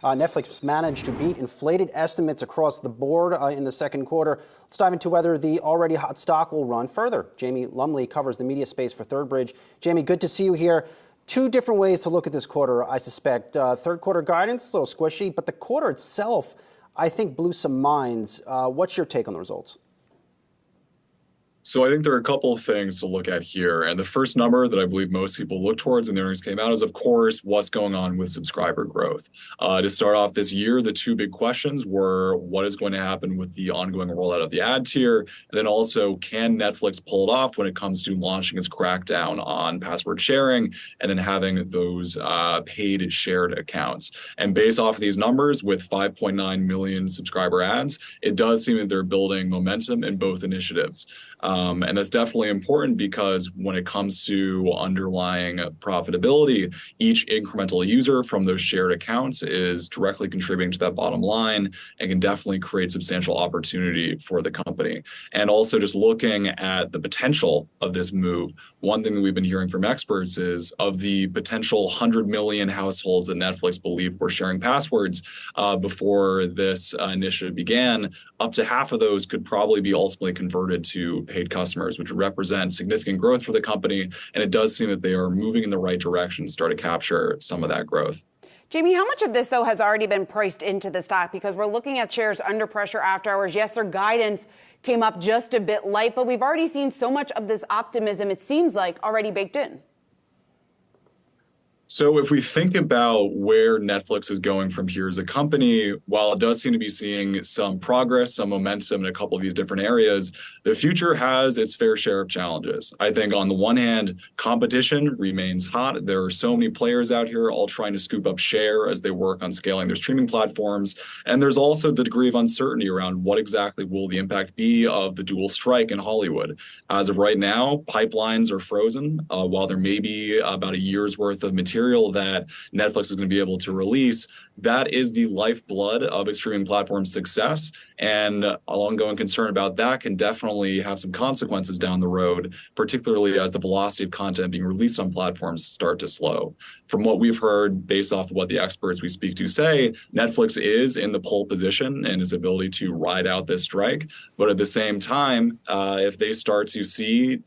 Netflix managed to beat inflated estimates across the board in the second quarter. Let's dive into whether the already hot stock will run further. Jamie Lumles covers the media space for Third Bridge. Jamie, good to see you here. Two different ways to look at this quarter, I suspect. Third quarter guidance, a little squishy, but the quarter itself, I think, blew some minds. What's your take on the results? So I think there are a couple of things to look at here. And the first number that I believe most people look towards when the earnings came out is, of course, what's going on with subscriber growth. To start off this year, the two big questions were what is going to happen with the ongoing rollout of the ad tier? And then also, can Netflix pull it off when it comes to launching its crackdown on password sharing and then having those paid shared accounts? And based off of these numbers, with 5.9 million subscriber ads, it does seem that they're building momentum in both initiatives. And that's definitely important because when it comes to underlying profitability, each incremental user from those shared accounts is directly contributing to that bottom line and can definitely create substantial opportunity for the company. And also just looking at the potential of this move, one thing that we've been hearing from experts is of the potential 100 million households that Netflix believed were sharing passwords before this initiative began, up to half of those could probably be ultimately converted to paid customers, which would represent significant growth for the company. And it does seem that they are moving in the right direction to start to capture some of that growth. Jamie, how much of this, though, has already been priced into the stock? Because we're looking at shares under pressure after hours. Yes, their guidance came up just a bit light, but we've already seen so much of this optimism, it seems like, already baked in. So if we think about where Netflix is going from here as a company, while it does seem to be seeing some progress, some momentum in a couple of these different areas, the future has its fair share of challenges. I think on the one hand, competition remains hot. There are so many players out here all trying to scoop up share as they work on scaling their streaming platforms. And there's also the degree of uncertainty around what exactly will the impact be of the dual strike in Hollywood. As of right now, pipelines are frozen. While there may be about a year's worth of material that Netflix is going to be able to release, that is the lifeblood of a streaming platform's success. And an ongoing concern about that can definitely have some consequences down the road, particularly as the velocity of content being released on platforms start to slow. From what we've heard, based off of what the experts we speak to say, Netflix is in the pole position in its ability to ride out this strike. But at the same time, if they start to see,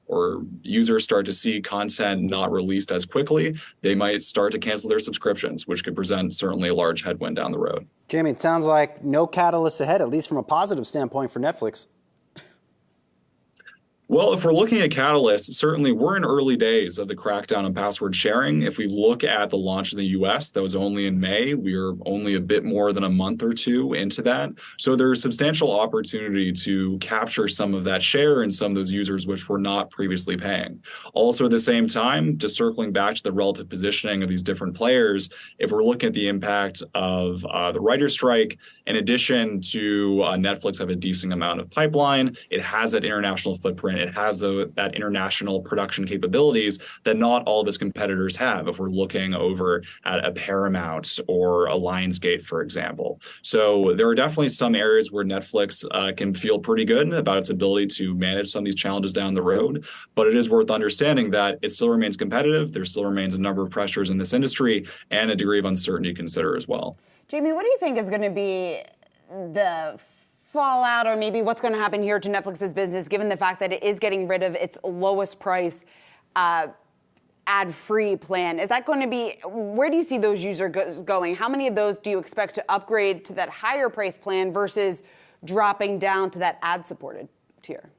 or users start to see content not released as quickly, they might start to cancel their subscriptions, which could present certainly a large headwind down the road. Jamie, it sounds like no catalyst ahead, at least from a positive standpoint for Netflix. Well, if we're looking at catalysts, certainly we're in early days of the crackdown on password sharing. If we look at the launch in the US, that was only in May. We're only a bit more than a month or two into that. So there's substantial opportunity to capture some of that share and some of those users which were not previously paying. Also, at the same time, just circling back to the relative positioning of these different players, if we're looking at the impact of the writer's strike, in addition to Netflix have a decent amount of pipeline, it has that international footprint. It has that international production capabilities that not all of its competitors have if we're looking over at a Paramount or a Lionsgate, for example. So there are definitely some areas where Netflix can feel pretty good about its ability to manage some of these challenges down the road. But it is worth understanding that it still remains competitive. There still remains a number of pressures in this industry and a degree of uncertainty to consider as well. Jamie, what do you think is going to be the fallout, or maybe what's going to happen here to Netflix's business, given the fact that it is getting rid of its lowest price ad-free plan? Is that going to be, where do you see those users going? How many of those do you expect to upgrade to that higher price plan versus dropping down to that ad-supported tier?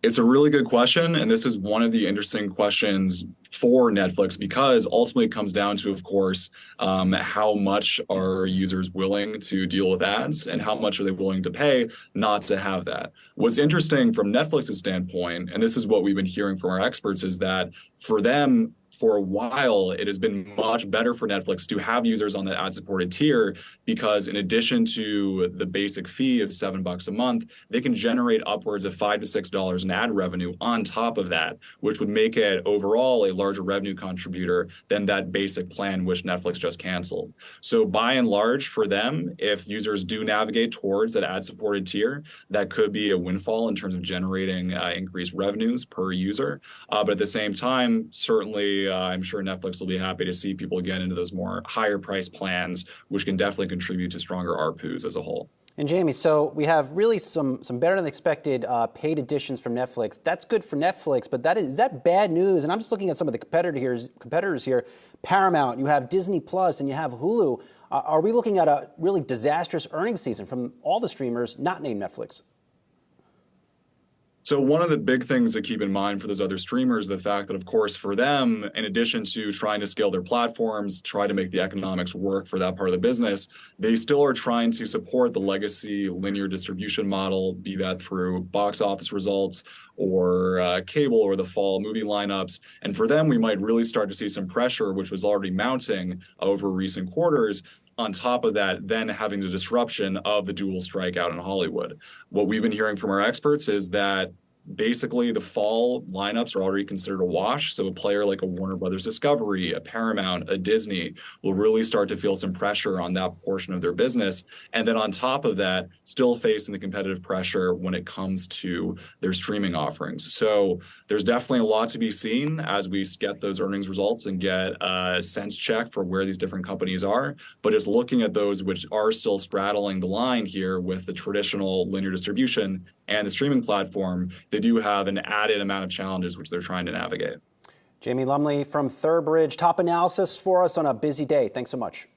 It's a really good question, and this is one of the interesting questions for Netflix because ultimately it comes down to, of course, how much are users willing to deal with ads and how much are they willing to pay not to have that. What's interesting from Netflix's standpoint, and this is what we've been hearing from our experts, is that for them, for a while, it has been much better for Netflix to have users on the ad-supported tier because in addition to the basic fee of $7 a month, they can generate upwards of $5 to $6 in ad revenue on top of that, which would make it overall a larger revenue contributor than that basic plan which Netflix just canceled. So by and large, for them, if users do navigate towards that ad-supported tier, that could be a windfall in terms of generating increased revenues per user. But at the same time, certainly eventually, I'm sure Netflix will be happy to see people get into those more higher price plans, which can definitely contribute to stronger ARPUs as a whole. And Jamie, so we have really some better than expected paid additions from Netflix. That's good for Netflix, but is that bad news? And I'm just looking at some of the competitors here. Paramount, you have Disney Plus, and you have Hulu. Are we looking at a really disastrous earnings season from all the streamers not named Netflix? So one of the big things to keep in mind for those other streamers, the fact that, of course, for them, in addition to trying to scale their platforms, try to make the economics work for that part of the business, they still are trying to support the legacy linear distribution model, be that through box office results or cable or the fall movie lineups. And for them, we might really start to see some pressure, which was already mounting over recent quarters. On top of that, then having the disruption of the dual strikeout in Hollywood. What we've been hearing from our experts is that basically the fall lineups are already considered a wash. So a player like a Warner Brothers Discovery, a Paramount, a Disney will really start to feel some pressure on that portion of their business. And then on top of that, still facing the competitive pressure when it comes to their streaming offerings. So there's definitely a lot to be seen as we get those earnings results and get a sense check for where these different companies are. But just looking at those which are still straddling the line here with the traditional linear distribution and the streaming platform, they do have an added amount of challenges which they're trying to navigate. Jamie Lumley from ThirdBridge, top analysis for us on a busy day. Thanks so much.